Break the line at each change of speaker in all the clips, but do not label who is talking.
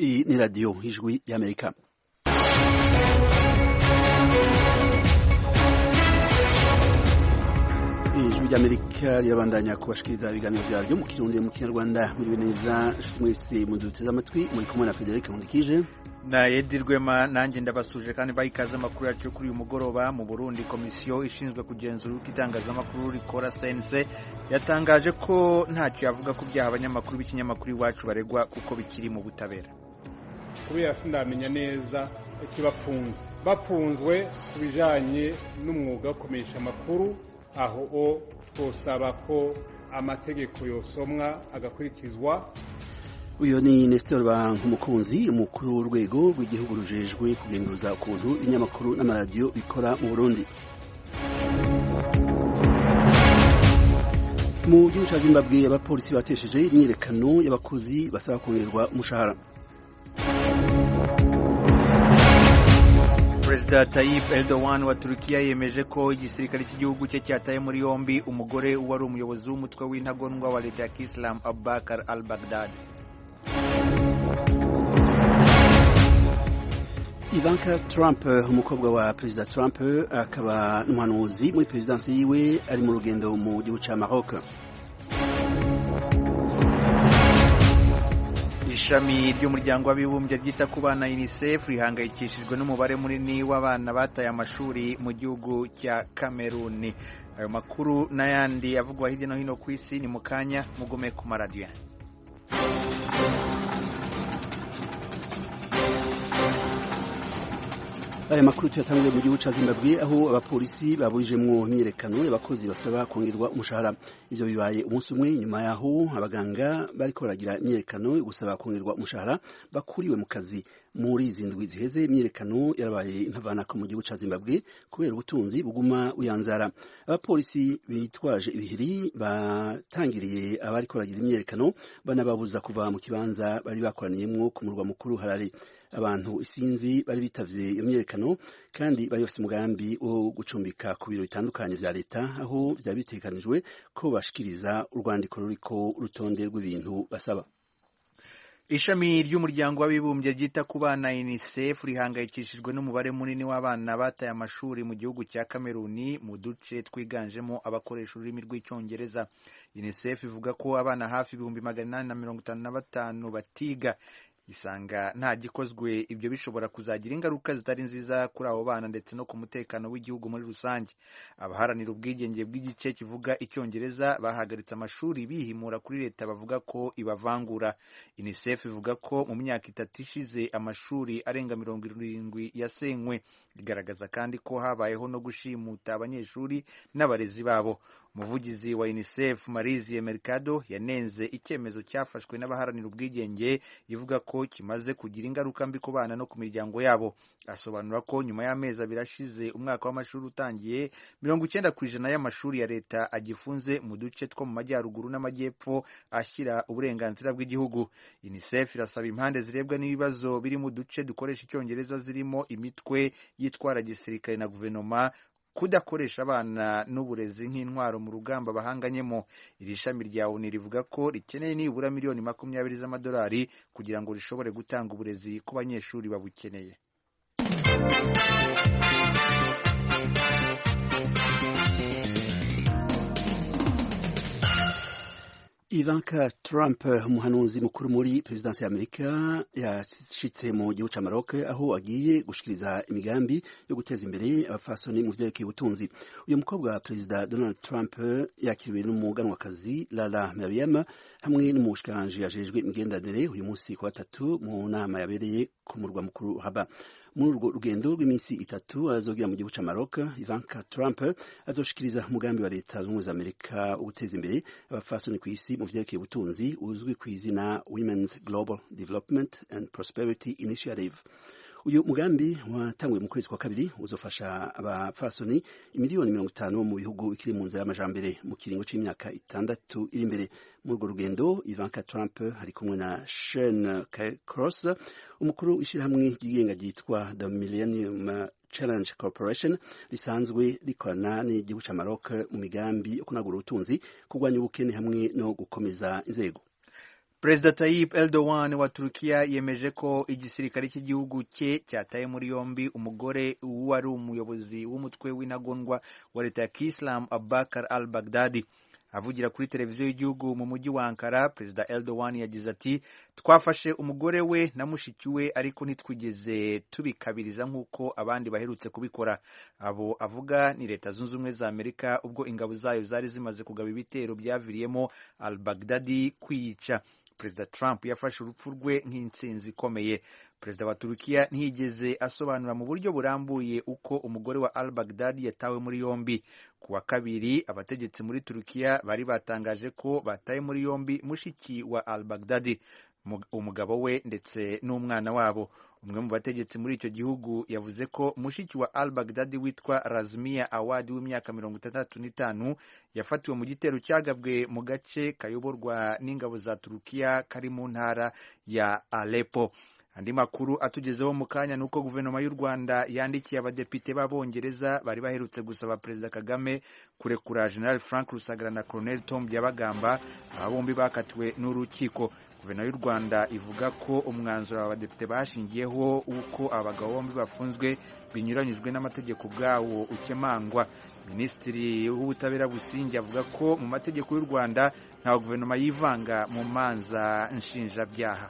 Iyi ni radiyo ijwi y'Amerika. Ijwi ry'Amerika rirabandanya kubashikiriza ibiganiro byaryo mu Kirundi mu Kinyarwanda. Muri neza mwese muduteze amatwi, muri kumwe na Frederic Nkundikije
na Edi Rwema. Nanjye ndabasuje kandi bayikaze amakuru yacu kuri uyu mugoroba. Mu Burundi, komisiyo ishinzwe kugenzura uko itangazamakuru rikora CNC yatangaje ko ntacyo yavuga ku byaha abanyamakuru b'ikinyamakuru iwacu baregwa kuko bikiri mu butabera.
Kubera sindamenya neza bafunzwe ku bijanye n'umwuga wo kumenyesha amakuru, aho twosaba ko amategeko yosomwa agakurikizwa.
Uyo ni Nestor Bankumukunzi, umukuru w'urwego rw'igihugu rujejwe kugenduza ukuntu ibinyamakuru n'amaradiyo bikora mu Burundi. Mu gihugu ca Zimbabwe, abapolisi batesheje imyiyerekano y'abakozi basaba kongerwa umushahara.
Perezida Tayyip Erdogan wa Turukiya yemeje ko igisirikare cy'igihugu cye cyataye muri yombi umugore wari umuyobozi w'umutwe w'intagondwa wa leta ya Islam Abubakar al-Baghdadi.
Ivanka Trump, umukobwa wa Perezida Trump akaba n'umuhanuzi muri perezidansi yiwe, ari mu rugendo mu gihugu ca Maroc.
Ishami ry'umuryango w'abibumbye ryita ku bana UNICEF rihangayikishijwe n'umubare munini w'abana bataye amashuri mu gihugu cya Kameruni. Ayo makuru n'ayandi avugwa hirya no hino ku isi ni mu kanya, mugume ku maradiyo.
Aya makuru tuyatanguye mu gihugu ca Zimbabwe, aho abapolisi baburijemwo imyiyerekano y'abakozi basaba kongerwa umushahara. Ivyo bibaye umunsi umwe nyuma yaho abaganga bariko baragira imyiyerekano yo gusaba kongerwa umushahara bakuriwe mu kazi. Muri izi ndwi ziheze, imyiyerekano yarabaye intavanako mu gihugu ca Zimbabwe kubera ubutunzi buguma uyanzara. Abapolisi bitwaje ibihiri batangiriye abariko baragira imyiyerekano banababuza kuva mu kibanza bari bakoraniyemwo ku murwa mukuru Harare. Abantu isinzi bari bitavye iyo myiyerekano kandi bari bafite umugambi wo gucumbika ku biro bitandukanye vya leta, aho vyari bitegekanijwe ko bashikiriza urwandiko ruriko urutonde rw'ibintu basaba.
Ishami ry'umuryango w'abibumbye ryita ku bana UNICEF rihangayikishijwe n'umubare munini w'abana bataye amashuri mu gihugu cya Kameruni mu duce twiganjemo abakoresha ururimi rw'icyongereza. UNICEF ivuga ko abana hafi 855 batiga. Isanga nta gikozwe ibyo bishobora kuzagira ingaruka zitari nziza kuri abo bana ndetse no ku mutekano w'igihugu muri rusange. Abaharanira ubwigenge bw'igice kivuga icyongereza bahagaritse amashuri bihimura kuri leta, bavuga ko ibavangura. UNICEF ivuga ko mu myaka 3 ishize amashuri arenga 70 yasenywe. Igaragaza kandi ko habayeho no gushimuta abanyeshuri n'abarezi babo. Umuvugizi wa UNICEF Marizie Mercado yanenze icyemezo cyafashwe n'abaharanira ubwigenge, ivuga ko kimaze kugira ingaruka mbi ku bana no ku miryango yabo. Asobanura ko nyuma y'amezi 2 ashize umwaka w'amashuri utangiye, 90% y'amashuri ya leta agifunze mu duce two mu majyaruguru n'amajyepfo ashyira uburenganzira bw'igihugu. UNICEF irasaba impande zirebwa n'ibibazo biri mu duce dukoresha icyongereza zirimo imitwe yitwara gisirikare na guverinoma kudakoresha abana n'uburezi nk'intwaro mu rugamba bahanganyemo. Iri shami rya ONU rivuga ko rikeneye nibura miliyoni 20 z'amadolari kugira ngo rishobore gutanga uburezi ku banyeshuri babukeneye.
Ivanka Trump, umuhanuzi mukuru muri perezidansi ya Amerika, yashitse mu gihugu ca Maroc, aho agiye gushikiriza imigambi yo guteza imbere abafasoni mu vyerekeye ubutunzi. Uyu mukobwa wa Perezida Donald Trump yakiriwe n'umuganwakazi Lala Merriam hamwe n'umushikiranganje yajejwe imigenderanire uyu munsi ku wa 3 mu nama yabereye ku murwa mukuru Rabat. Muri urwo rugendo rw'iminsi 3 azogira mu gihugu ca Maroc, Ivanka Trump azoshikiriza umugambi wa leta zunze ubumwe za Amerika wo guteza imbere abafasoni ku isi mu vyerekeye ubutunzi uzwi ku izina Women's Global Development and Prosperity Initiative. Uyu mugambi watanguye mu kwezi kwa kabiri uzofasha abafasoni imiliyoni 50 mu bihugu bikiri mu nzira y'amajambere mu kiringo c'imyaka 6 iri imbere. Muri urwo rugendo, Ivanka Trump hari kumwe na Shane Cross, umukuru w'ishirahamwe ryigenga ryitwa The Millennium Challenge Corporation, risanzwe rikorana n'igihugu ca Maroc mu migambi yo kunagura ubutunzi, kurwanya ubukene hamwe no gukomeza inzego.
Perezida Tayyip Erdogan wa Turukiya yemeje ko igisirikare cy'igihugu cye cyataye muri yombi umugore wari umuyobozi w'umutwe w'intagondwa wa leta ya Kiyisilamu Abubakar al-Baghdadi. Avugira kuri televiziyo y'igihugu mu mujyi wa Ankara, Perezida Erdogan yagize ati twafashe umugore we na mushiki we ariko ntitwigeze tubikabiriza nk'uko abandi baherutse kubikora. Abo avuga ni Leta Zunze Ubumwe za Amerika ubwo ingabo zayo zari zimaze kugaba ibitero byaviriyemo al-Baghdadi kwiyica. Perezida Trump yafashe urupfu rwe nk'intsinzi ikomeye. Perezida wa Turukiya ntiyigeze asobanura mu buryo burambuye uko umugore wa al-Baghdadi yatawe muri yombi. Ku wa kabiri, abategetsi muri Turukiya bari batangaje ko bataye muri yombi mushiki wa al-Baghdadi, umugabo we ndetse n'umwana wabo. Umwe mu bategetsi muri icyo gihugu yavuze ko mushiki wa al-Baghdadi witwa Razmia Awad w'imyaka 65 yafatiwe mu gitero cyagabwe mu gace kayoborwa n'ingabo za Turukiya kari mu ntara ya Aleppo. Andi makuru atugezeho mu kanya nuko guverinoma y'u Rwanda yandikiye abadepite b'Abongereza bari baherutse gusaba Perezida Kagame kurekura General Frank Rusagara na Colonel Tom Byabagamba, aba bombi bakatiwe n'urukiko. Guverinoma y'u Rwanda ivuga ko umwanzuro abadepite bashingiyeho uko abagabo bombi bafunzwe binyuranyijwe n'amategeko bwawo ukemangwa. Minisitiri w'ubutabera Busingye avuga ko mu mategeko y'u Rwanda nta guverinoma yivanga mu manza nshinjabyaha.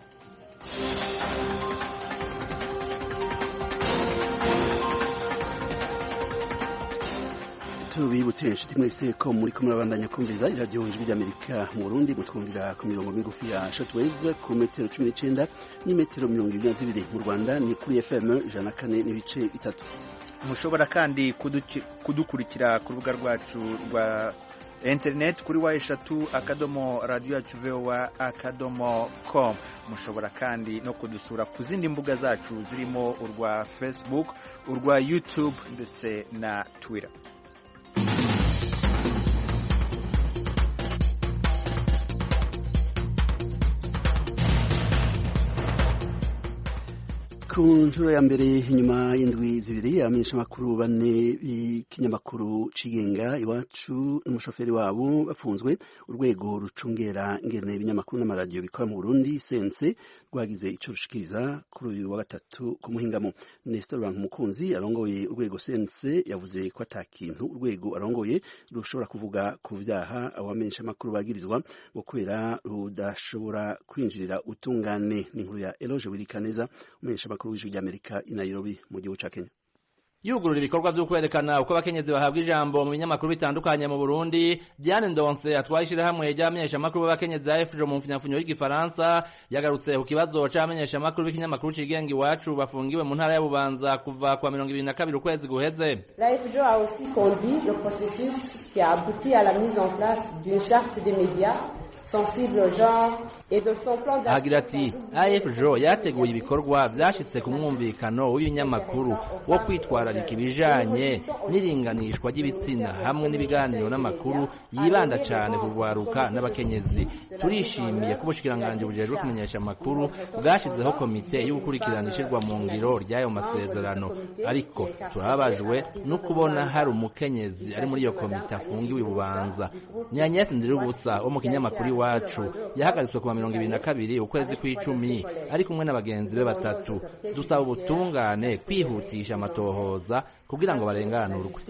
Tubibutse inshuti mwese ko muri ko murabandanya kumviriza iradiyo Ijwi ry'Amerika mu Burundi, mutwumvira ku mirongo migufi ya shortwaves ku metero 19 n'imetero 22. Mu Rwanda ni kuri FM 104.3.
Mushobora kandi kudukurikira ku rubuga rwacu rwa internet kuri wa@radioyacu.voa.com. Mushobora kandi no kudusura ku zindi mbuga zacu zirimo urwa Facebook, urwa YouTube ndetse na Twitter.
Ku nshuro ya mbere inyuma y'indwi zibiri, abamenyeshamakuru bane b'ikinyamakuru cigenga Iwacu n'umushoferi wabo bafunzwe. Urwego rucungera ingene ibinyamakuru n'amaradiyo bikora mu Burundi sense rwagize ico rushikiriza kuri uyu wa gatatu ku muhingamo. Nestor Bankumukunzi arongoye urwego sense yavuze ko atakintu urwego arongoye rushobora kuvuga ku vyaha abamenyeshamakuru bagirizwa ngo kubera rudashobora kwinjirira utungane. Ni inkuru ya Eloge Wirikaneza, umumenyeshamakuru w'Ijwi ry'Amerika i Nairobi mu gihugu ca Kenya.
Yugurura ibikorwa byo kwerekana uko abakenyezi bahabwa ijambo mu binyamakuru bitandukanye mu Burundi, Diane Ndonse atwayishira hamwe y'amenyesha makuru b'abakenyezi ya FJ mu mfunyafunyo y'Igifaransa yagarutse ku kibazo c'amenyesha makuru b'ikinyamakuru cigenga Iwacu bafungiwe mu ntara ya Bubanza kuva kwa 22 ukwezi guheze.
La FJ a aussi conduit le processus qui a abouti à la mise en place d'une charte des médias sensible au genre et de son plan d'action.
Agira ati AFJ yateguye ibikorwa vyashitse ku mwumvikano w'ibinyamakuru wo kwitwararika ibijanye n'iringanishwa ry'ibitsina hamwe n'ibiganiro n'amakuru yibanda cyane kugwaruka n'abakenyezi. Turishimiye ko ubushikiranganje bujejwe kumenyesha amakuru bwashizeho komite y'ugukurikiranishirwa mu ngiro ry'ayo masezerano, ariko turabajwe no kubona hari umukenyezi ari muri iyo komite afungiwe Bubanza. Ni Agnes Ndirubusa wo mu kinyamakuru Iwacu yahagaritswe ku 22 ukwezi kw'icumi ari kumwe n'abagenzi be batatu. Dusaba ubutungane kwihutisha amatohoza kugira ngo barenganurwe.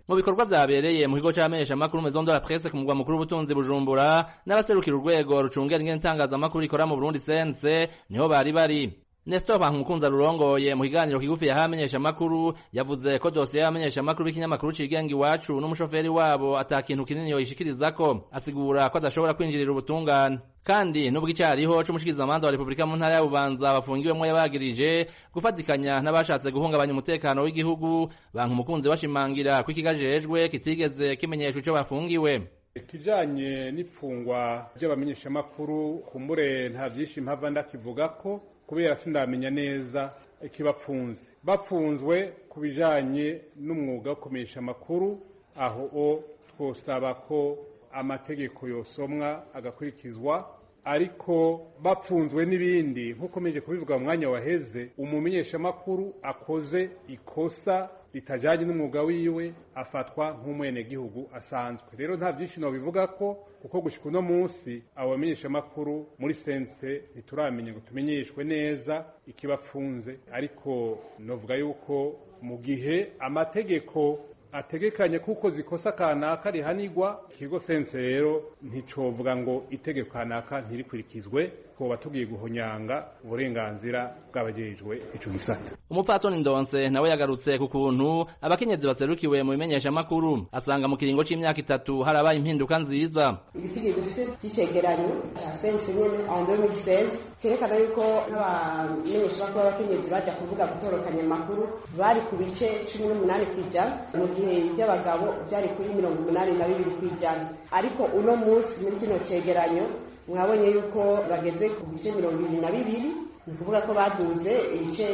Mu bikorwa vyabereye mu kigo c'amenyesha makuru Maison de la Presse ku mugwa mukuru w'ubutunzi Bujumbura, n'abaserukira urwego rucungera ingene itangazamakuru rikora mu Burundi sense niho bari. Nestor Bankumukunzi rurongoye mu kiganiro kigufi yahamenyesha makuru yavuze ko dosiye y'amenyesha makuru b'ikinyamakuru cigenga Iwacu n'umushoferi wabo atakintu kinini yoyishikirizako, asigura ko adashobora kwinjirira ubutungane. Kandi nubwo icariho c'umushikirizamanza wa Republika mu ntara ya Bubanza bafungiwemwo yabagirije gufatikanya n'abashatse guhungabanya umutekano w'igihugu, Bankumukunzi bashimangira ko ikigajejwe kitigeze kimenyeshwa ico bafungiwe.
Ikijanye n'ifungwa ry'abamenyeshamakuru kumbure nta vyinshi mpava ndakivugako kubera sindamenya neza ikibapfunze. Bafunzwe kubijanye n'umwuga wo kumenyesha amakuru, aho twosaba ko amategeko yosomwa agakurikizwa ariko bapfunzwe n'ibindi nk'uko meje kubivuga mu mwanya waheze, umumenyeshamakuru akoze ikosa ritajanye n'umwuga wiwe afatwa nk'umwenegihugu asanzwe. Rero nta vyinshi nobivuga ko kuko gushika uno munsi abo bamenyeshamakuru muri sense ntituramenya ngo tumenyeshwe neza ikibafunze, ariko novuga yuko mu gihe amategeko ategekanye kuko zikosa kanaka rihanirwa, ikigo sense rero nticovuga ngo itegeko kanaka ntirikurikizwe, ko tugiye guhonyanga uburenganzira bw'abajejwe ico gisata.
Umupfasoni Ndonse nawe yagarutse ku kuntu abakenyezi baserukiwe mu bimenyeshamakuru, asanga mu kiringo c'imyaka 3 harabaye impinduka nziza.
Ibitigi dufite icegeranyo ca sense nyene en 2016 cerekana yuko n'abamenyeshamakuru b'abakenyezi baja kuvuga gutorokanya amakuru bari ku bice 18% mu gihe iby'abagabo byari kuri 82%, ariko uno munsi muri kino cegeranyo mwabonye yuko bageze ku bice 22, ni kuvuga ko baduze ibice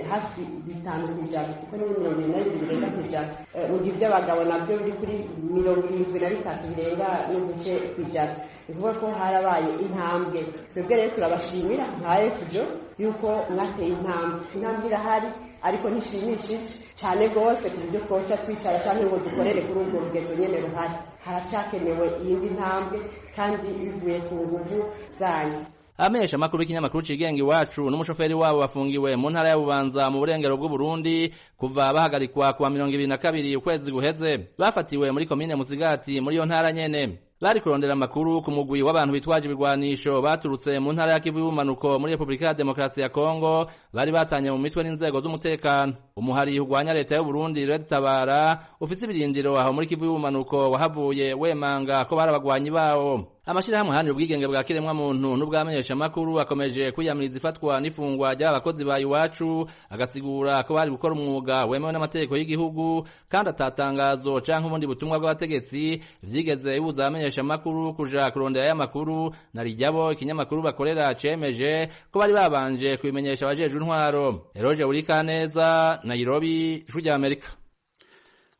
hafi 5% kuko ni 22% mu gihe iby'abagabo nabyo biri kuri 73 birenga n'uduce kwijana. Ni kuvuga ko harabaye intambwe. Twebwe rero turabashimira nka FJO yuko mwateye intambwe irahari, ariko ntishimishije cyane rwose ku buryo twoca twicara cyane ngo dukorere kuri urwo rugezo nyene ruhari. Haracakenewe iyindi ntambwe kandi bivuye ku nguvu zanyu.
Amesha makuru y'ikinyamakuru cigenga Iwacu n'umushoferi wabo bafungiwe mu ntara ya Bubanza mu burengero bw'u Burundi kuva bahagarikwa kuwa 22 ukwezi guheze. Bafatiwe muri komine Musigati muri yo ntara nyene. Bari kurondera amakuru ku mugwi w'abantu bitwaje ibigwanisho baturutse mu ntara ya Kivu y'ubumanuko muri Republika ya Demokarasi ya Kongo, bari batanye mu mitwe n'inzego z'umutekano. Umuhari ugwanya leta y'u Burundi Red Tabara ufite ibirindiro aho muri Kivu y'ubumanuko wahavuye wemanga ko barabagwanyi bawo. Amashirahamwe hano ubwigenge bwa kiremwa muntu n'ubwamenyesha makuru akomeje kwiyamiriza ifatwa n'ifungwa ry'abakozi ba Iwacu, agasigura ko bari gukora umwuga wemewe n'amategeko y'igihugu kandi atatangazo canke ubundi butumwa bw'abategetsi vyigeze bibuza abamenyesha makuru kuja kurondera y'amakuru. Narijyabo ikinyamakuru bakorera cemeje ko bari babanje kubimenyesha abajejwe intwaro. Eroge Urikaneza, Nairobi, Ijwi rya Amerika.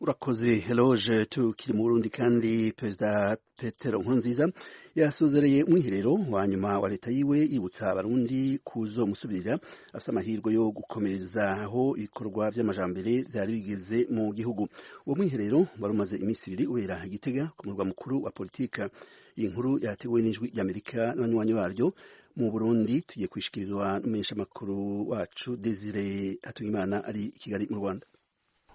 Urakoze Eloge. Tukiri mu Burundi kandi Perezida Petero Nkurunziza yasozereye umwiherero wa nyuma wa leta yiwe yibutsa abarundi kuzomusubirira afite amahirwe yo gukomezaho ibikorwa vy'amajambere vyari bigeze mu gihugu. Uwo mwiherero warumaze iminsi 2 ubera Gitega ku murwa mukuru wa politika. Iyi nkuru yateguwe n'Ijwi ry'Amerika n'abanywanyi baryo mu Burundi. Tugiye kwishikirizwa n'umumenyesha makuru wacu Desire Hatungimana ari i Kigali mu Rwanda.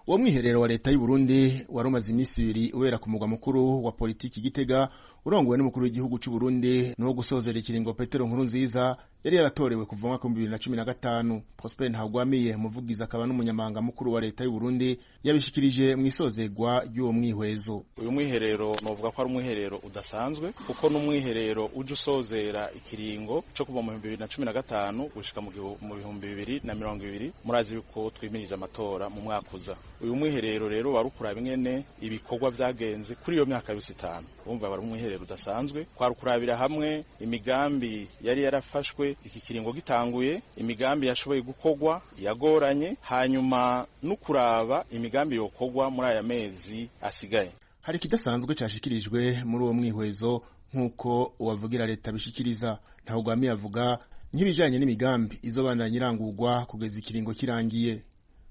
Uwo mwiherero wa leta y'u Burundi warumaze iminsi 2 ubera ku mugwa mukuru wa politiki Gitega, urongowe n'umukuru w'igihugu cy'u Burundi no gusozera ikiringo Petero Nkurunziza yari yaratorewe kuva mu 2015. Prosper Ntagwamiye umuvugizi akaba n'umunyamabanga mukuru wa leta y'u Burundi yabishikirije mu isozegwa y'uwo mwihwezo.
Uyu mwiherero novuga ko ari umwiherero udasanzwe kuko n'umwiherero uje usozera ikiringo cyo kuva mu 2015 gushika mu 2020. Murazi yuko twimirije amatora mu mwaka uza. Uyu mwiherero rero warukura bimwe ibikorwa byagenze kuri iyo myaka yose 5. Urumva bari umwiherero udasanzwe kwarukurabira hamwe imigambi yari yarafashwe iki kiringo gitanguye, imigambi yashoboye gukogwa yagoranye, hanyuma n'ukuraba imigambi yokogwa muri aya mezi asigaye.
Hari kidasanzwe cyashikirijwe muri uwo mwihwezo nkuko uwavugira leta bishikiriza. Ntagwamiye avuga nk'ibijanye n'imigambi izobandanya irangurwa kugeza ikiringo kirangiye.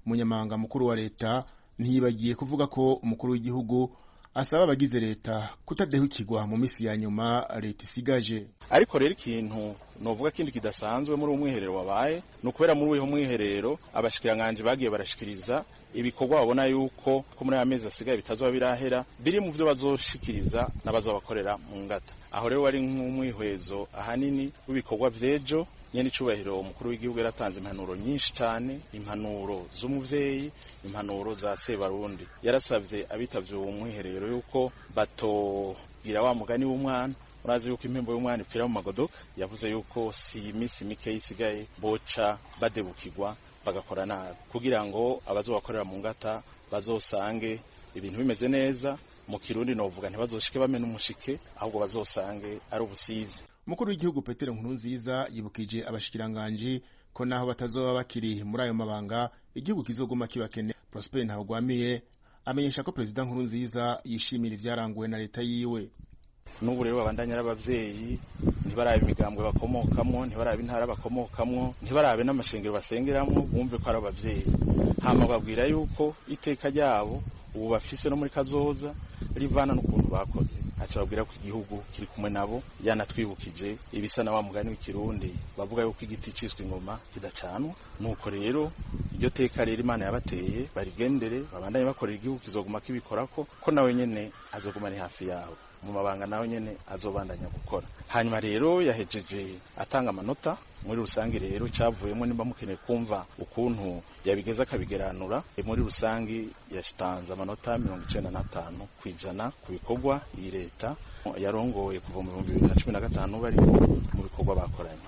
Umunyamabanga mukuru wa leta ntiyibagiye kuvuga ko umukuru w'igihugu asaba abagize leta kutadehukirwa mu misi ya nyuma leta isigaje.
Ariko rero ikintu novuga kindi kidasanzwe muri umwiherero wabaye nukubera muri uwo mwiherero abashikiranganje bagiye barashikiriza ibikorwa babona yuko ko muri amezi asigaye bitazoba birahera biri mu byo bazoshikiriza n'abazobakorera mu ngata. Aho rero wari nk'umwihwezo ahanini w'ibikorwa vyejo. Nyene icubahiro umukuru w'igihugu yaratanze impanuro nyinshi cyane, impanuro z'umuvyeyi, impanuro za Sebarundi. Yarasavye abitavye uwo mwiherero yuko batogira wa mugani w'umwana. Murazi yuko impembo y'umwana ipfira mu magodoka. Yavuze yuko si imisi mike isigaye boca badebukirwa bagakora nabi kugira ngo abazobakorera mu ngata bazosange ibintu bimeze neza. Mu Kirundi novuga ntibazoshike bamena umushike ahubwo bazosange ari ubusizi.
Umukuru w'igihugu Petero Nkurunziza yibukije abashikiranganje ko naho batazoba bakiri muri ayo mabanga igihugu kizoguma kibakene. Prosper Ntagwamiye amenyesha ko President Nkurunziza yishimira ivyaranguwe na leta yiwe.
n'ubu rero babandanya ari abavyeyi, ntibarabe imigambwe bakomokamwo, ntibarabe intara bakomokamwo, ntibarabe n'amashengero basengeramwo, bumve ko ari abavyeyi. Hama babwira yuko iteka ryabo ubu bafise no muri kazoza rivana n'ukuntu bakoze. Aca babwira ko igihugu kiri kumwe nabo, yanatwibukije ibisa na wa mugani w'ikirundi bavuga yuko igiti ciswe ingoma kidacanwa. Nuko rero iryo teka rero Imana yabateye barigendere, babandanye bakorera igihugu kizoguma kibikorako, ko nawe nyene azoguma ari hafi yabo mu mabanga, nawe nyene azobandanya gukora. Hanyuma rero yahejeje atanga amanota muri rusangi. Rero cyavuyemo nimba mukeneye kumva ukuntu yabigeza akabigeranura, muri rusangi yashitanze amanota 95 kwijana ku bikorwa iyi leta yarongoye kuva mu 2015 bari mu bikorwa bakoranye.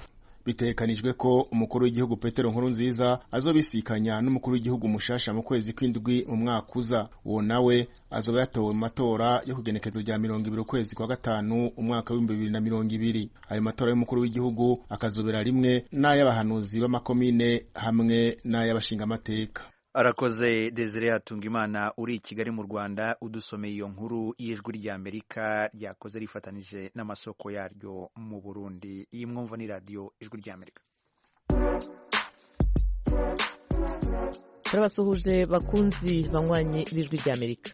Bitekanijwe ko umukuru w'igihugu Petero Nkurunziza azobisikanya n'umukuru w'igihugu mushasha mu kwezi kw'indwi mu mwaka uza. Uwo nawe azoba yatowe mu matora yo kugenekezo rya 20 ukwezi kwa gatanu umwaka wa 2020. Ayo matora y'umukuru w'igihugu akazobera rimwe n'ay'abahanuzi b'amakomine hamwe n'ay'abashingamateka.
Arakoze Desire Hatungimana uri i Kigali mu Rwanda udusomeye iyo nkuru y'ijwi ry'Amerika ryakoze rifatanije n'amasoko yaryo mu Burundi. Iyi mwumva ni radio ijwi ry'Amerika.
Turabasuhuje bakunzi banywanyi b'ijwi ry'Amerika.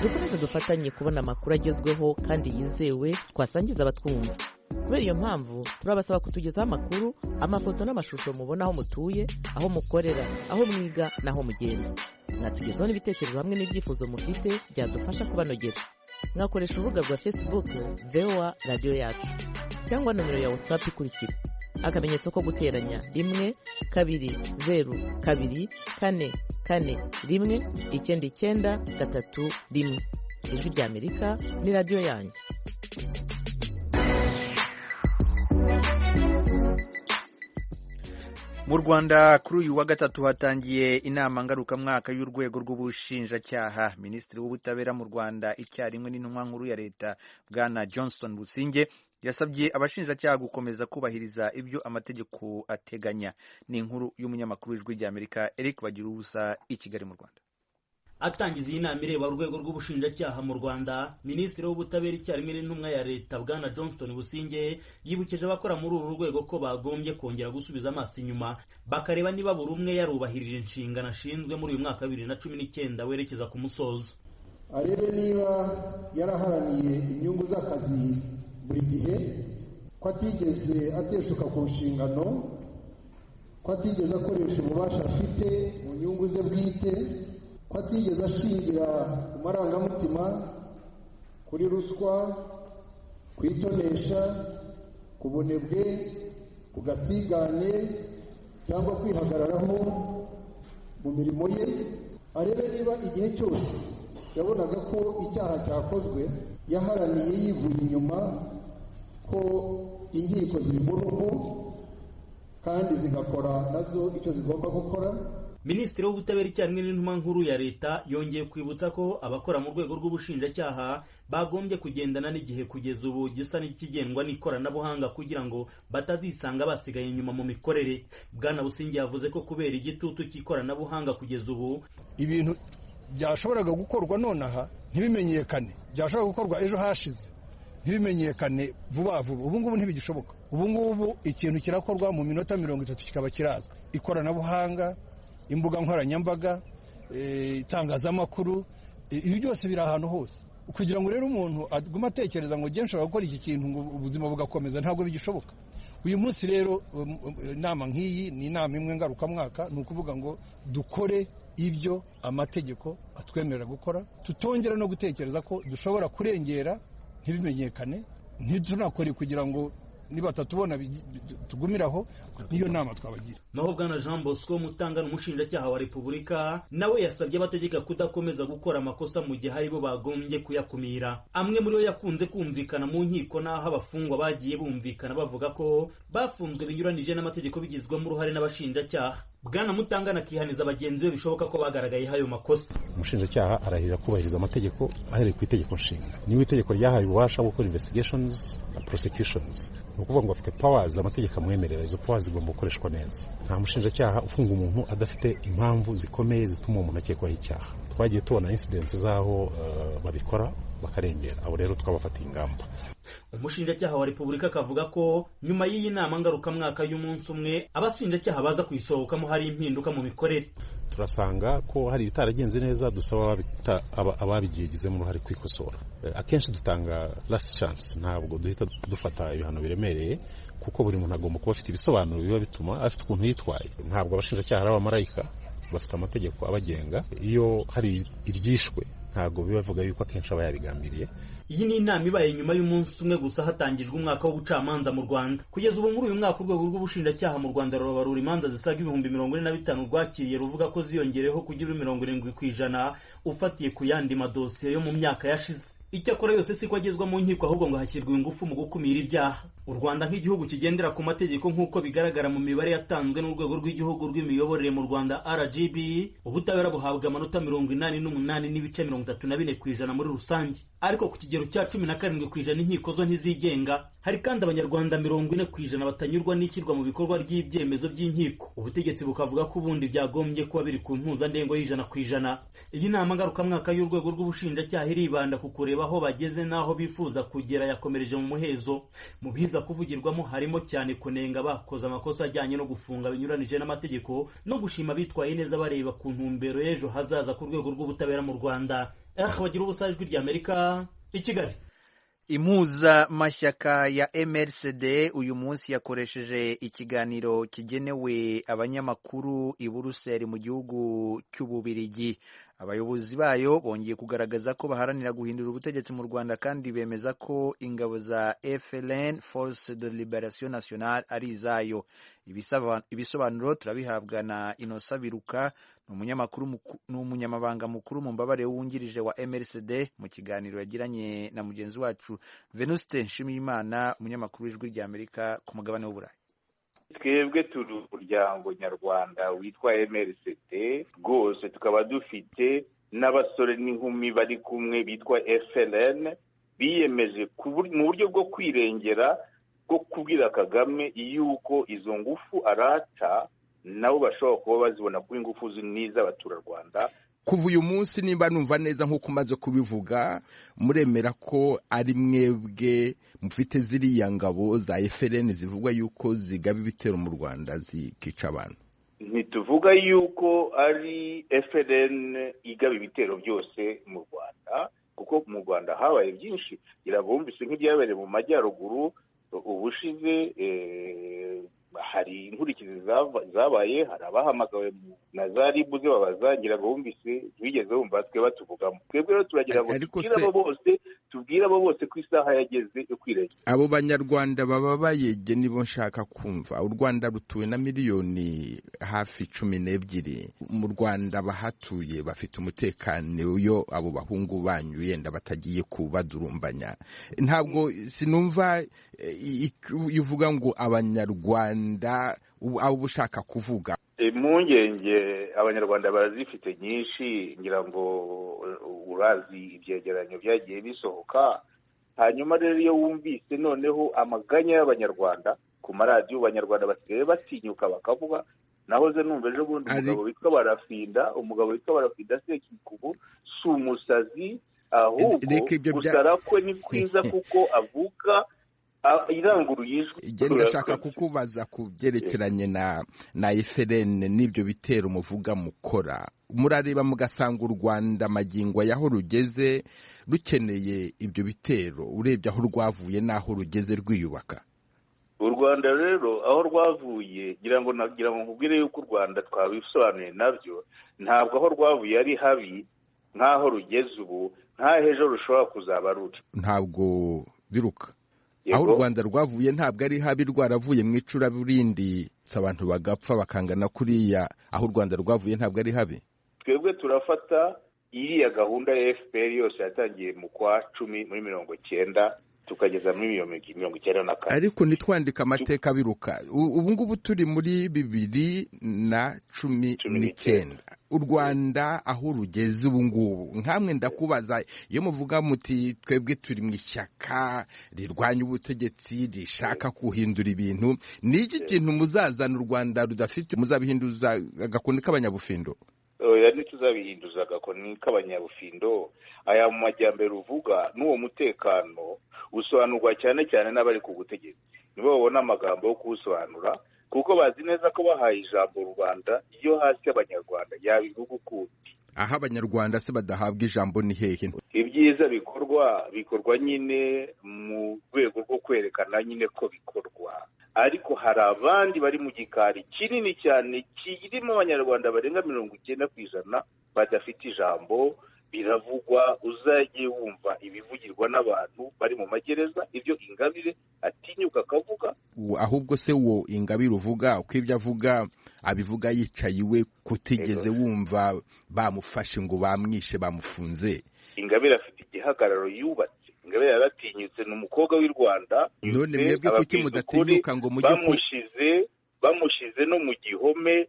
Dukomeze dufatanye kubona amakuru agezweho kandi yizewe twasangiza abatwumva. Kubera iyo mpamvu turabasaba kutugezaho amakuru, amafoto n'amashusho mubona aho mutuye, aho mukorera, aho mwiga naho mugenda. Mwatugezaho n'ibitekerezo hamwe n'ibyifuzo mufite byadufasha kubanogera. Mwakoresha urubuga rwa Facebook VOA Radio Yacu cyangwa nomero ya WhatsApp ikurikira: akamenyetso ko guteranya 1 2 0 2 4 4 1 9 3 1. Ijwi ry'Amerika ni radio yanyu.
Mu Rwanda kuri uyu wa gatatu hatangiye inama ngarukamwaka y'urwego rw'ubushinjacyaha. Minisitiri w'ubutabera mu Rwanda icyarimwe n'intumwa nkuru ya leta Bwana Johnston Busingye yasabye abashinjacyaha gukomeza kubahiriza ibyo amategeko ateganya. Ni inkuru y'umunyamakuru w'ijwi ry'Amerika Eric Bagirubusa i Kigali mu Rwanda.
Atangiza iyi nama ireba urwego rw'ubushinjacyaha mu Rwanda, Minisitiri w'ubutabera icyarimwe n'intumwa ya leta Bwana Johnston Busingye yibukije abakora muri uru rwego ko bagombye kongera gusubiza amaso inyuma bakareba niba buri umwe yarubahirije inshingano ashinzwe muri uyu mwaka 2019 werekeza ku musozo.
Arebe niba yaraharaniye inyungu z'akazi buri gihe, ko atigeze ateshuka ku nshingano, ko atigeze akoresha ububasha afite mu nyungu ze bwite, ko atigeze ashingira ku marangamutima, kuri ruswa, kwitonesha, ku bunebwe, ku gasigane cyangwa kwihagararaho mu mirimo ye. Arebe niba igihe cyose yabonaga ko icyaha cyakozwe yaharaniye yivuye inyuma ko inkiko ziri mu rugo kandi zigakora nazo icyo zigomba gukora.
Minisitiri w'ubutabera icyarimwe n'intumwa nkuru ya leta yongeye kwibutsa ko abakora mu rwego rw'ubushinjacyaha bagombye kugendana n'igihe kugeza ubu gisa n'ikigendwa n'ikoranabuhanga kugira ngo batazisanga basigaye inyuma mu mikorere. Bwana Busingye yavuze ko kubera igitutu cy'ikoranabuhanga kugeza ubu
ibintu byashoboraga gukorwa nonaha ntibimenyekane, byashobora gukorwa ejo hashize ntibimenyekane vuba vuba. Ubu ngubu ntibigishoboka. Ubu ngubu ikintu kirakorwa mu minota 30 kikaba kirazwa. Ikoranabuhanga, imbuga nkoranyambaga, itangazamakuru, ibi byose biri ahantu hose. Kugira ngo rero umuntu aguma atekereza ngo ngiye nshobora gukora iki kintu ngo ubuzima bugakomeza, ntabwo bigishoboka. Uyu munsi rero inama nk'iyi ni inama imwe ngarukamwaka, ni ukuvuga ngo dukore ibyo amategeko atwemerera gukora, tutongera no gutekereza ko dushobora kurengera ntibimenyekane, ntitunakore kugira ngo niba tatubona tugumiraho. Niyo nama twabagira.
Naho Bwana Jean Bosco Mutangana umushinjacyaha wa Repubulika nawe yasabye abategeka kudakomeza gukora amakosa mu gihe aribo bagombye kuyakumira. Amwe muri yo yakunze kumvikana mu nkiko naho abafungwa bagiye bumvikana bavuga ko bafunzwe binyuranije n'amategeko bigizwemo uruhare n'abashinjacyaha. Bwana Mutangana akihaniza bagenzi be bishoboka ko bagaragaye hayo makosa.
Umushinjacyaha arahirira kubahiriza amategeko ahereye ku itegeko nshinga. Niba itegeko ryahaye ububasha gukora investigations prosecutions, ni ukuvuga ngo afite powers amategeko amwemerera. Izo powers zigomba gukoreshwa neza. Nta mushinjacyaha ufunga umuntu adafite impamvu zikomeye zituma umuntu akekwaho icyaha. Twagiye tubona incidents z'aho babikora bakarengera, abo rero twabafatiye ingamba.
Umushinjacyaha wa Repubulika akavuga ko nyuma y'iyi nama ngarukamwaka y'umunsi umwe abashinjacyaha baza kuyisohokamo hari impinduka mu mikorere.
Turasanga ko hari ibitaragenze neza, dusaba ababigizemo uruhare kwikosora. Akenshi dutanga last chance, ntabwo duhita dufata ibihano biremereye, kuko buri muntu agomba kuba afite ibisobanuro biba bituma afite ukuntu yitwaye. Ntabwo abashinjacyaha ari abamarayika, bafite amategeko abagenga. Iyo hari iryishwe ntabwo bibavuga yuko akenshi aba yabigambiriye.
Iyi ni inama ibaye nyuma y'umunsi umwe gusa hatangijwe umwaka w'ubucamanza mu Rwanda. Kugeza ubu muri uyu mwaka urwego rw'ubushinjacyaha mu Rwanda rubarura imanza zisaga 45,000 rwakiriye, ruvuga ko ziyongereyeho kugira 70% ufatiye ku yandi madosiye yo mu myaka yashize. Icyakora yose siko agezwa mu nkiko, ahubwo ngo hashyirwe ingufu mu gukumira ibyaha. U Rwanda nk'igihugu kigendera ku mategeko nk'uko bigaragara mu mibare yatanzwe n'urwego rw'igihugu rw'imiyoborere mu Rwanda RGB, ubutabera buhabwa amanota 88.34% muri rusange, ariko ku kigero cya 17% inkiko zo ntizigenga. Hari kandi abanyarwanda 40% batanyurwa n'ishyirwa mu bikorwa ry'ibyemezo by'inkiko. Ubutegetsi bukavuga ko ubundi byagombye kuba biri ku mpuzandengo y'100%. Iyi nama ngarukamwaka y'urwego rw'ubushinjacyaha iribanda ku kureba aho bageze n'aho bifuza kugera, yakomereje mu muhezo. Mu biza kuvugirwamo harimo cyane kunenga bakoze amakosa ajyanye no gufunga binyuranije n'amategeko no gushima bitwaye neza bareba ku ntumbero y'ejo hazaza ku rwego rw'ubutabera mu Rwanda. Bagira ubusa ijwi ry'Amerika i Kigali.
Impuzamashyaka ya MRCD uyu munsi yakoresheje ikiganiro kigenewe abanyamakuru i Buruseli mu gihugu cy'Ububirigi. Abayobozi bayo bongeye kugaragaza ko baharanira guhindura ubutegetsi mu Rwanda, kandi bemeza ko ingabo za FLN, Force de Liberation Nationale, ari izayo. Ibisobanuro turabihabwa na Innocent Biruka, n'umunyamabanga mukuru mu mbabare wungirije wa MRCD, mu kiganiro yagiranye na mugenzi wacu Venuste Nshimiyimana, umunyamakuru w'ijwi ry'Amerika ku mugabane w'Uburayi.
Twebwe turi umuryango nyarwanda witwa MRCD rwose, tukaba dufite n'abasore n'inkumi bari kumwe bitwa FLN, biyemeje mu buryo bwo kwirengera, bwo kubwira Kagame yuko izo ngufu arata nabo bashobora kuba bazibona kuri ingufu n'iz'abaturarwanda.
Kuva uyu munsi, nimba numva neza nk'uko umaze kubivuga, muremera ko ari mwebwe mufite ziriya ngabo za FLN zivugwa yuko zigaba ibitero mu Rwanda zikica abantu?
Ntituvuga yuko ari FLN igaba ibitero byose mu Rwanda, kuko mu Rwanda habaye byinshi. Irabumvise nk'ibyabereye mu majyaruguru ubushize, hari inkurikizi zabaye, hari abahamagawe na za ribu zibabaza, ngira ngo bumvise bigeze bumva twe batuvugamo. Twebwe rero turagira ngo tubwire abo bose ko isaha yageze yo kwirengera.
Abo banyarwanda baba bayege nibo nshaka kumva. U Rwanda rutuwe na miliyoni hafi 12. Mu Rwanda bahatuye bafite umutekano, iyo abo bahungu banyu yenda batagiye kubadurumbanya. Ntabwo sinumva uvuga ngo abanyarwanda abo bushaka kuvuga.
Impungenge abanyarwanda barazifite nyinshi, ngira ngo urazi ibyegeranyo byagiye bisohoka. Hanyuma rero iyo wumvise noneho amaganya y'abanyarwanda ku maradiyo, abanyarwanda basigaye batinyuka bakavuga. Nahoze numva ejo bundi umugabo witwa Barafinda Sekikubo si umusazi, ahubwo gusara kwe ni kwiza kuko avuga iranguruye ijwi.
Igenda ndashaka kukubaza ku byerekeranye na FLN n'ibyo bitero muvuga mukora. Murareba mugasanga u Rwanda magingo yaho rugeze rukeneye ibyo bitero, urebye aho rwavuye n'aho rugeze rwiyubaka?
U Rwanda rero aho rwavuye, ngira ngo nkubwire yuko u Rwanda twabisobanuye nabyo, ntabwo aho rwavuye ari habi nk'aho rugeze ubu, nk'aho ejo rushobora kuzaba ruri.
Ntabwo Biruka, aho u Rwanda rwavuye ntabwo ari habi, rwaravuye mu icuraburindi abantu bagapfa bakangana kuriya. Aho u Rwanda rwavuye ntabwo ari habi.
Twebwe turafata iriya gahunda ya FPR yose yatangiye mu kwa 10 muri 1990, tukageza muri 1994.
ariko nitwandika amateka biruka. Ubu ngubu turi muri 2019. U Rwanda aho rugeze ubu ngubu, nkamwe ndakubaza, iyo muvuga muti twebwe turi mu ishyaka rirwanya ubutegetsi rishaka kuhindura ibintu, ni iki kintu muzazana u Rwanda rudafite? Muzabihinduza agakoni k'abanyabufindo?
Oya, ntituzabihinduza agakoni k'abanyabufindo. Aya mu majyambere uvuga n'uwo mutekano usobanurwa cyane cyane n'abari ku butegetsi, nibo babona amagambo yo kuwusobanura, kuko bazi neza ko bahaye ijambo Rwanda iyo hasi abanyarwanda yabivuga ukundi.
Aha abanyarwanda se badahabwa ijambo ni hehe?
Ibyiza bikorwa nyine mu rwego rwo kwerekana nyine ko bikorwa, ariko hari abandi bari mu gikari kinini cyane kirimo abanyarwanda barenga 90% badafite ijambo. Biravugwa, uzajye wumva ibivugirwa n'abantu bari mu magereza, ibyo Ingabire atinyuka akavuga.
Ahubwo se wo Ingabire uvuga uko ibyo avuga abivuga yicaye iwe, kutigeze wumva bamufashe ngo bamwishe bamufunze?
Ingabire afite igihagararo yubatse. Ingabire yaratinyutse, ni umukobwa w'i Rwanda.
None mwebwe kuki mudatinyuka ngo mujye
bamushize no mu gihome?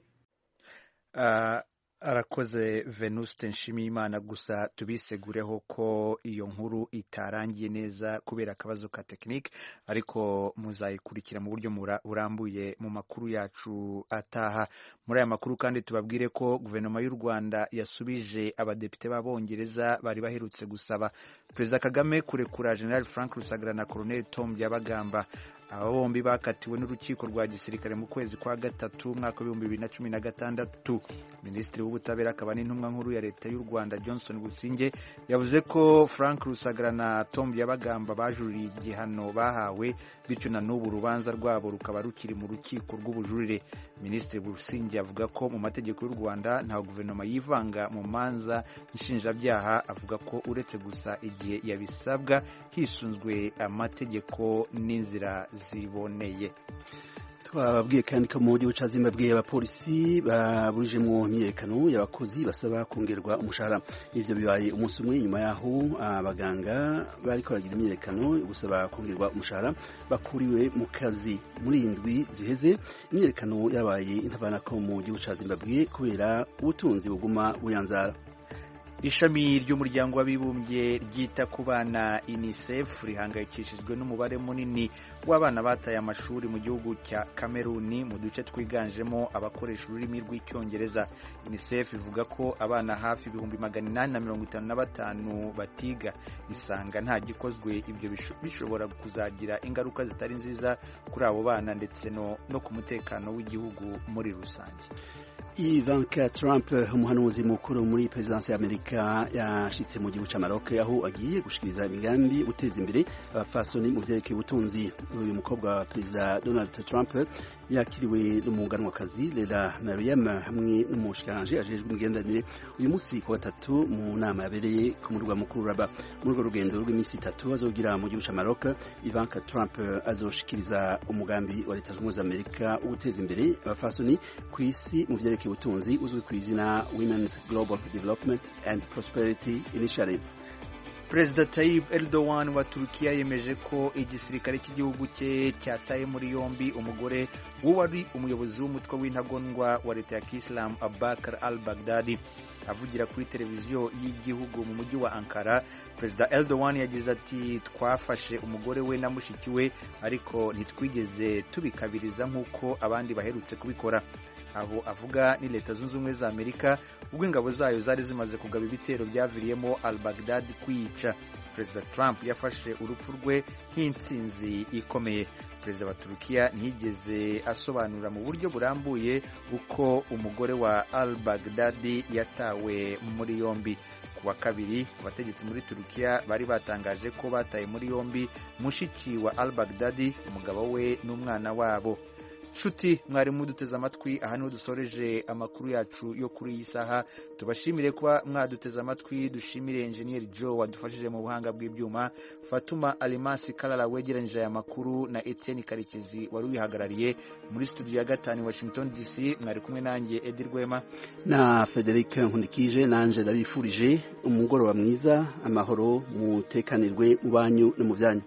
Arakoze Venuste Nshimiyimana. Gusa tubisegureho ko iyo nkuru itarangiye neza kubera akabazo ka tekinike, ariko muzayikurikira mu buryo burambuye mu makuru yacu ataha. Muri aya makuru kandi tubabwire ko guverinoma y'u Rwanda yasubije abadepite b'Abongereza bari baherutse gusaba Perezida Kagame kurekura General Frank Rusagara na Colonel Tom Byabagamba. Aba bombi bakatiwe n'urukiko rwa gisirikare mu kwezi kwa gatatu mwaka 2016. Minisitiri w'ubutabera akaba n'intumwa nkuru ya leta y'u Rwanda Johnson Businge yavuze ko Frank Rusagara na Tom Byabagamba bajuririye igihano bahawe, bityo na n'ubu urubanza rwabo rukaba rukiri mu rukiko rw'ubujurire. Minisitiri Businge avuga ko mu mategeko y'u Rwanda nta guverinoma yivanga mu manza nshinjabyaha, avuga ko uretse gusa igihe yabisabwa hisunzwe amategeko n'inzira ziboneye.
Twababwiye kandi ko mu gihugu cya Zimbabwe abapolisi baburije mu myiyerekano y'abakozi basaba kongerwa umushahara. Ivyo bibaye umunsi umwe nyuma yaho abaganga bari koragira imyiyerekano gusaba kongerwa umushahara bakuriwe mu kazi. Muri indwi ziheze imyiyerekano yabaye intavanako mu gihugu cya Zimbabwe kubera ubutunzi buguma buyanzara.
Ishami ry'umuryango w'abibumbye ryita ku bana UNICEF rihangayikishijwe n'umubare munini w'abana bataye amashuri mu gihugu cya Kameruni mu duce twiganjemo abakoresha ururimi rw'icyongereza. UNICEF ivuga ko abana hafi 855 batiga, isanga nta gikozwe ibyo bishobora kuzagira ingaruka zitari nziza kuri abo bana ndetse no ku mutekano w'igihugu muri rusange.
Ivanka Trump, umuhanuzi mukuru muri perezidansi y'Amerika, yashitse mu gihugu cya Maroc aho agiye gushikiriza imigambi guteza imbere abafasoni mu vyerekeye ubutunzi. Uyu mukobwa wa perezida Donald Trump yakiriwe n'umuganwakazi Leila Mariam hamwe n'umushikiranganje ajejwe imigenderanire uyu munsi ku gatatu mu nama yabereye ku murwa mukuru Rabat. Muri urwo rugendo rw'iminsi 3 azogira mu gihugu cya Maroc, Ivanka Trump azoshikiriza umugambi wa leta zunze ubumwe za Amerika wo guteza imbere abafasoni ku isi mu vyerekeye ubutunzi uzwi ku izina Women's Global Development and Prosperity Initiative.
Perezida Tayyip Erdogan wa Turukiya yemeje ko igisirikare cy'igihugu cye cyataye muri yombi umugore wari umuyobozi w'umutwe w'intagondwa wa leta ya Kisilamu Abubakar al-Baghdadi. Avugira kuri televiziyo y'igihugu mu mujyi wa Ankara, Perezida Erdogan yagize ati, twafashe umugore we na mushiki we ariko ntitwigeze tubikabiriza nk'uko abandi baherutse kubikora. Aho avuga ni leta zunze ubumwe za Amerika ubwo ingabo zayo zari zimaze kugaba ibitero byaviriyemo al-Baghdadi kwica. Perezida Trump yafashe urupfu rwe nk'intsinzi ikomeye. Perezida wa Turukiya ntiyigeze asobanura mu buryo burambuye uko umugore wa al-Baghdadi yatawe muri yombi. Kuwa kabiri, abategetsi muri Turukiya bari batangaje ko bataye muri yombi mushiki wa al-Baghdadi, umugabo we n'umwana wabo. Shuti mwari muduteze amatwi, aha niho dusoreje amakuru yacu yo kuri iyi saha. Tubashimire kuba mwaduteze amatwi, dushimire Engineer Joe wadufashije mu buhanga bw'ibyuma, Fatuma Alimasi Kalala wegeranyije aya makuru na Etienne Karekezi wari wihagarariye. Muri studio ya 5 Washington DC mwari kumwe nanjye Edi Rwema
na Frederic Nkundikije. Nanje ndabifurije umugoroba mwiza, amahoro, mutekanirwe mu banyu no mu byanyu.